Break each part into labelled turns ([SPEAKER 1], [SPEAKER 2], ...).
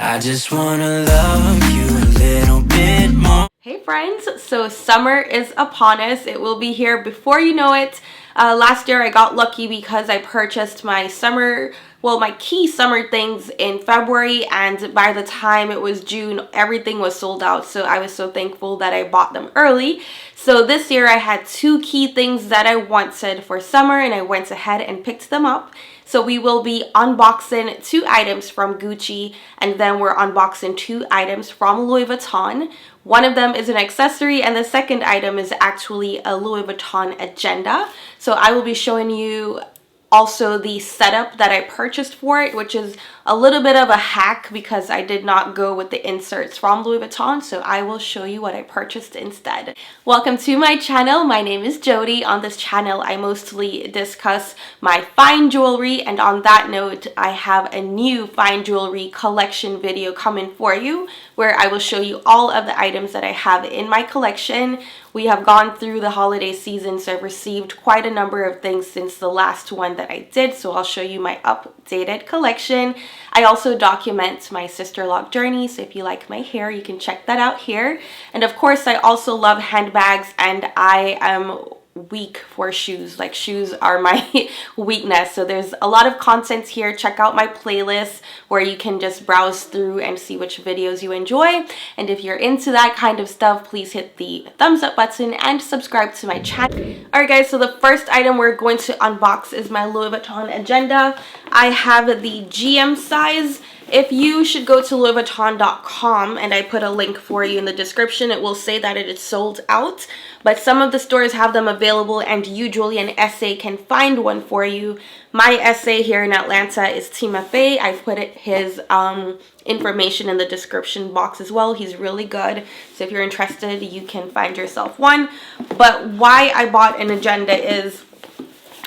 [SPEAKER 1] I just wanna love you a little bit more.
[SPEAKER 2] Hey friends, so summer is upon us. It will be here before you know it. Last year I got lucky because I purchased my my key summer things in February, and by the time it was June, everything was sold out. So I was so thankful that I bought them early. So this year I had two key things that I wanted for summer, and I went ahead and picked them up. So we will be unboxing two items from Gucci, and then we're unboxing two items from Louis Vuitton. One of them is an accessory, and the second item is actually a Louis Vuitton agenda. So I will be showing you also the setup that I purchased for it, which is a little bit of a hack because I did not go with the inserts from Louis Vuitton, so I will show you what I purchased instead. Welcome to my channel. My name is Jody. On this channel, I mostly discuss my fine jewelry, and on that note, I have a new fine jewelry collection video coming for you where I will show you all of the items that I have in my collection. We have gone through the holiday season, so I've received quite a number of things since the last one that I did, so I'll show you my updated collection. I also document my sister-log journey, so if you like my hair, you can check that out here. And of course, I also love handbags, and I am weak for shoes. Like, shoes are my weakness, so there's a lot of content here. Check out my playlist where you can just browse through and see which videos you enjoy, and if you're into that kind of stuff, please hit the thumbs up button and subscribe to my channel. Alright guys, so the first item we're going to unbox is my Louis Vuitton agenda. I have the GM size. If you should go to louisvuitton.com, and I put a link for you in the description, it will say that it is sold out, but some of the stores have them available, and usually an SA can find one for you. My SA here in Atlanta is Timafei. I've put his information in the description box as well. He's really good, so if you're interested, you can find yourself one. But why I bought an agenda is,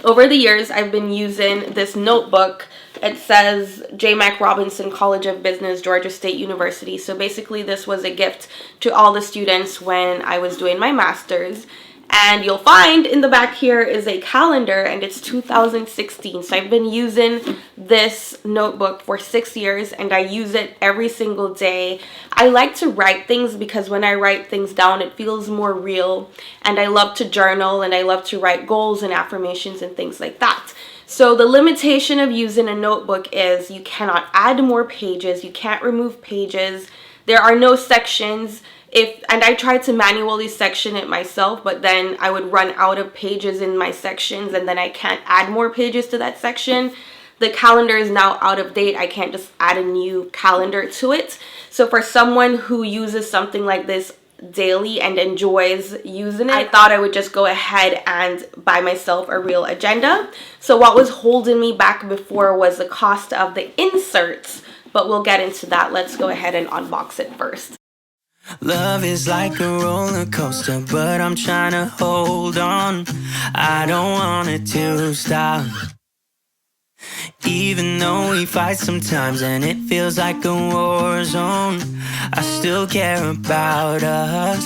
[SPEAKER 2] over the years, I've been using this notebook. It says J. Mac Robinson College of Business, Georgia State University. So basically this was a gift to all the students when I was doing my master's. And you'll find in the back here is a calendar, and it's 2016. So I've been using this notebook for 6 years, and I use it every single day. I like to write things because when I write things down, it feels more real. And I love to journal, and I love to write goals and affirmations and things like that. So the limitation of using a notebook is you cannot add more pages, you can't remove pages, there are no sections. And I tried to manually section it myself, but then I would run out of pages in my sections, and then I can't add more pages to that section. The calendar is now out of date. I can't just add a new calendar to it. So for someone who uses something like this daily and enjoys using it, I thought I would just go ahead and buy myself a real agenda. So what was holding me back before was the cost of the inserts, but we'll get into that. Let's go ahead and unbox it first.
[SPEAKER 1] Love is like a roller coaster, but I'm trying to hold on. I don't want it to stop. Even though we fight sometimes and it feels like a war zone, I still care about us.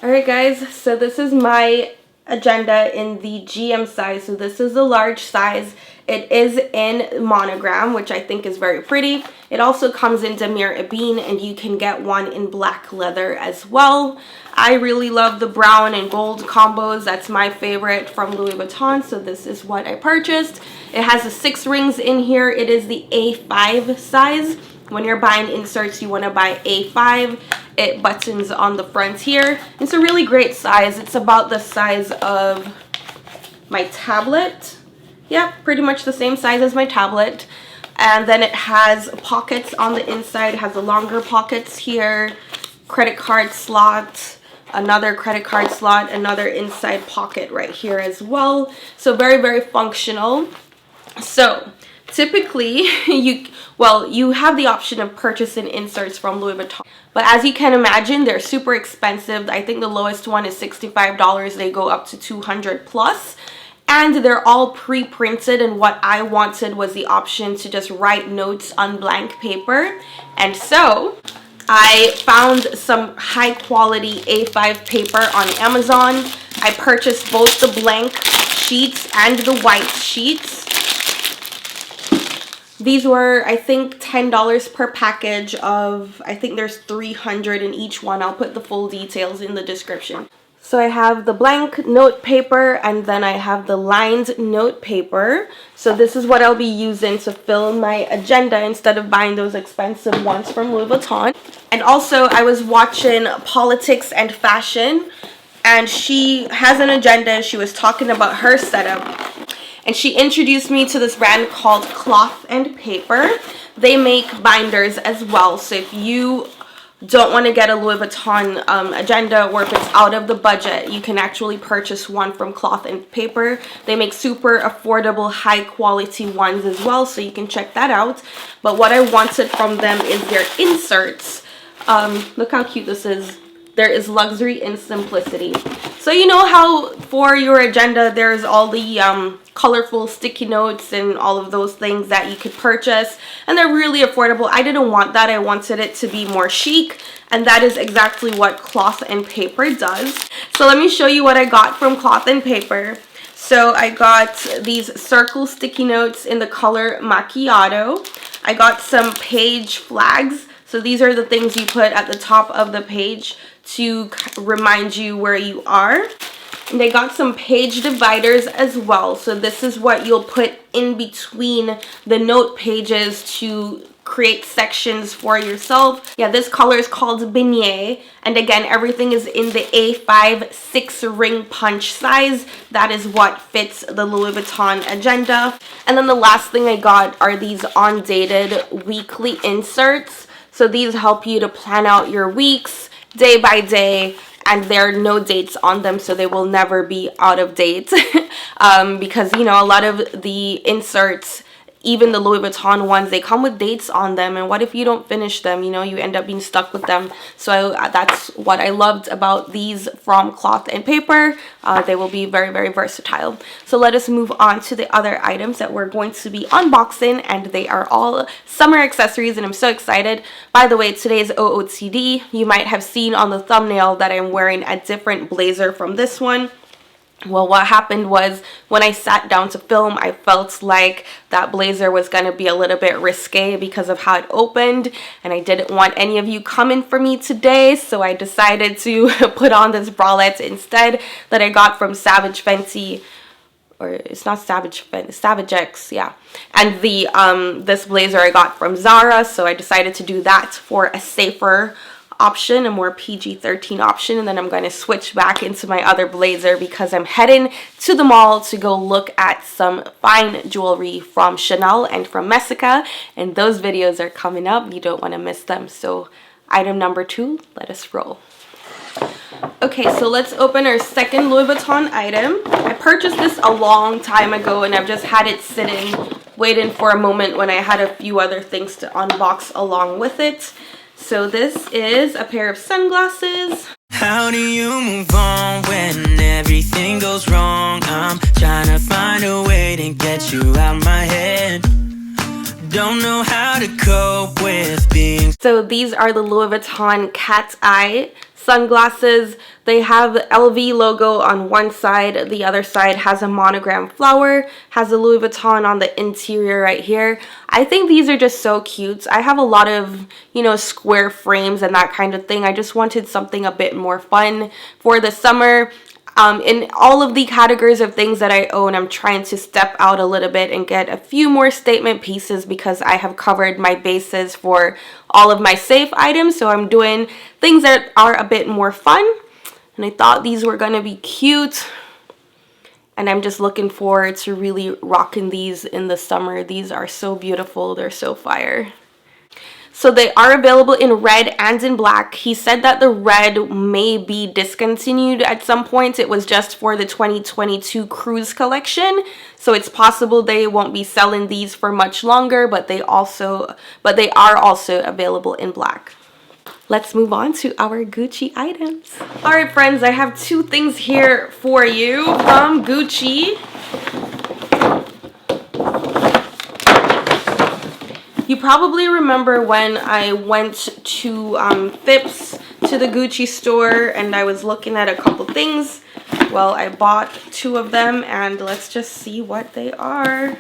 [SPEAKER 2] Alright guys, so this is my agenda in the GM size. So this is the large size. It is in monogram, which I think is very pretty. It also comes in Demir Ebene, and you can get one in black leather as well. I really love the brown and gold combos. That's my favorite from Louis Vuitton, so this is what I purchased. It has the 6 rings in here. It is the A5 size. When you're buying inserts, you want to buy A5. It buttons on the front here. It's a really great size. It's about the size of my tablet. Yeah, pretty much the same size as my tablet. And then it has pockets on the inside. It has the longer pockets here, credit card slot, another credit card slot, another inside pocket right here as well. So very, very functional. So typically you have the option of purchasing inserts from Louis Vuitton, but as you can imagine, they're super expensive. I think the lowest one is $65. They go up to $200 plus. And they're all pre-printed, and what I wanted was the option to just write notes on blank paper. And so I found some high quality A5 paper on Amazon. I purchased both the blank sheets and the white sheets. These were, I think, $10 per package of, I think there's 300 in each one. I'll put the full details in the description. So I have the blank note paper, and then I have the lined note paper. So this is what I'll be using to fill my agenda instead of buying those expensive ones from Louis Vuitton. And also I was watching Politics and Fashion, and she has an agenda and she was talking about her setup. And she introduced me to this brand called Cloth and Paper. They make binders as well. So if you don't want to get a Louis Vuitton agenda, or if it's out of the budget, you can actually purchase one from Cloth and Paper. They make super affordable, high quality ones as well, so you can check that out. But what I wanted from them is their inserts. Look how cute this is. There is luxury in simplicity. So you know how for your agenda there's all the colorful sticky notes and all of those things that you could purchase, and they're really affordable. I didn't want that. I wanted it to be more chic, and that is exactly what Cloth and Paper does. So let me show you what I got from Cloth and Paper. So I got these circle sticky notes in the color Macchiato. I got some page flags. So these are the things you put at the top of the page to remind you where you are. And I got some page dividers as well. So this is what you'll put in between the note pages to create sections for yourself. Yeah, this color is called Beignet. And again, everything is in the A5 6-ring punch size. That is what fits the Louis Vuitton agenda. And then the last thing I got are these undated weekly inserts. So these help you to plan out your weeks day by day, and there are no dates on them, so they will never be out of date. Because, you know, a lot of the inserts, even the Louis Vuitton ones, they come with dates on them, and what if you don't finish them? You know, you end up being stuck with them. So that's what I loved about these from Cloth and Paper. They will be very, very versatile. So let us move on to the other items that we're going to be unboxing, and they are all summer accessories, and I'm so excited. By the way, today's OOTD. You might have seen on the thumbnail that I'm wearing a different blazer from this one. Well, what happened was when I sat down to film, I felt like that blazer was going to be a little bit risque because of how it opened, and I didn't want any of you coming for me today, so I decided to put on this bralette instead that I got from Savage Fenty, or it's not Savage Fenty, Savage X, yeah. And the this blazer I got from Zara, so I decided to do that for a safer option, a more PG-13 option, and then I'm going to switch back into my other blazer because I'm heading to the mall to go look at some fine jewelry from Chanel and from Messica, and those videos are coming up. You don't want to miss them. So item number 2, let us roll. Okay, so let's open our second Louis Vuitton item. I purchased this a long time ago, and I've just had it sitting waiting for a moment when I had a few other things to unbox along with it. So this is a pair of sunglasses.
[SPEAKER 1] How do you move on when everything goes wrong? I'm trying to find a way to get you out my head. Don't know how to cope with being...
[SPEAKER 2] So these are the Louis Vuitton Cat Eye sunglasses. They have the LV logo on one side, the other side has a monogram flower, has a Louis Vuitton on the interior right here. I think these are just so cute. I have a lot of, you know, square frames and that kind of thing. I just wanted something a bit more fun for the summer. In all of the categories of things that I own, I'm trying to step out a little bit and get a few more statement pieces because I have covered my bases for all of my safe items. So I'm doing things that are a bit more fun. And I thought these were going to be cute. And I'm just looking forward to really rocking these in the summer. These are so beautiful. They're so fire. So they are available in red and in black. He said that the red may be discontinued at some point. It was just for the 2022 cruise collection. So it's possible they won't be selling these for much longer, but they are also available in black. Let's move on to our Gucci items. All right, friends, I have 2 things here for you from Gucci. You probably remember when I went to Phipps, to the Gucci store, and I was looking at a couple things. Well, I bought 2 of them, and let's just see what they are.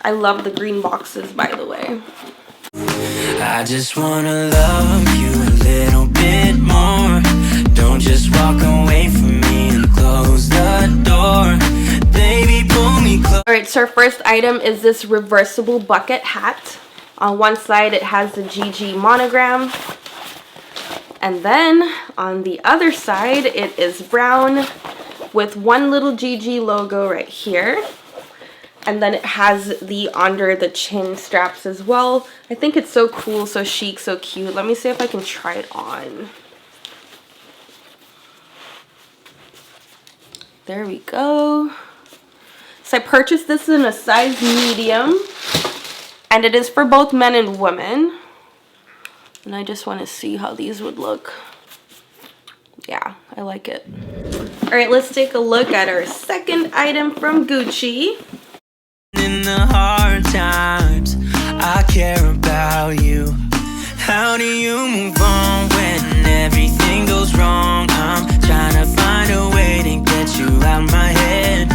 [SPEAKER 2] I love the green boxes, by the way.
[SPEAKER 1] I just wanna love you a little bit more. Don't just walk away from me and close the door. Baby, pull me close.
[SPEAKER 2] Alright, so our first item is this reversible bucket hat. On one side it has the GG monogram. And then on the other side it is brown with one little GG logo right here. And then it has the under the chin straps as well. I think it's so cool, so chic, so cute. Let me see if I can try it on. There we go. So I purchased this in a size medium. And it is for both men and women. And I just want to see how these would look. Yeah, I like it. Alright, let's take a look at our second item from Gucci.
[SPEAKER 1] In the hard times, I care about you. How do you move on when everything goes wrong? I'm trying to find a way to get you out my head.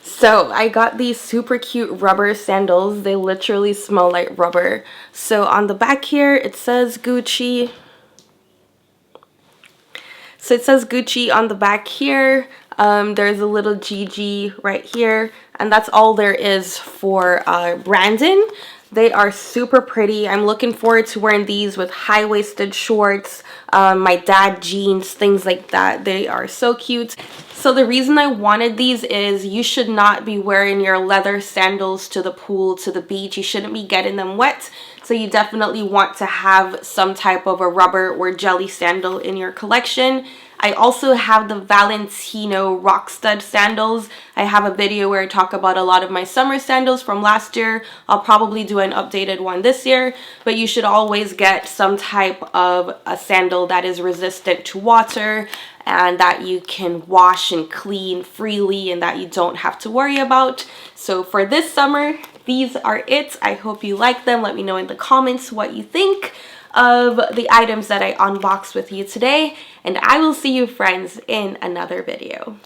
[SPEAKER 2] So I got these super cute rubber sandals. They literally smell like rubber. So on the back here it says Gucci. So it says Gucci on the back here. There's a little GG right here, and that's all there is for branding. They are super pretty. I'm looking forward to wearing these with high-waisted shorts, my dad jeans, things like that. They are so cute. So the reason I wanted these is you should not be wearing your leather sandals to the pool, to the beach. You shouldn't be getting them wet. So you definitely want to have some type of a rubber or jelly sandal in your collection. I also have the Valentino rock stud sandals. I have a video where I talk about a lot of my summer sandals from last year. I'll probably do an updated one this year, but you should always get some type of a sandal that is resistant to water and that you can wash and clean freely and that you don't have to worry about. So for this summer, these are it. I hope you like them. Let me know in the comments what you think of the items that I unboxed with you today, and I will see you friends in another video.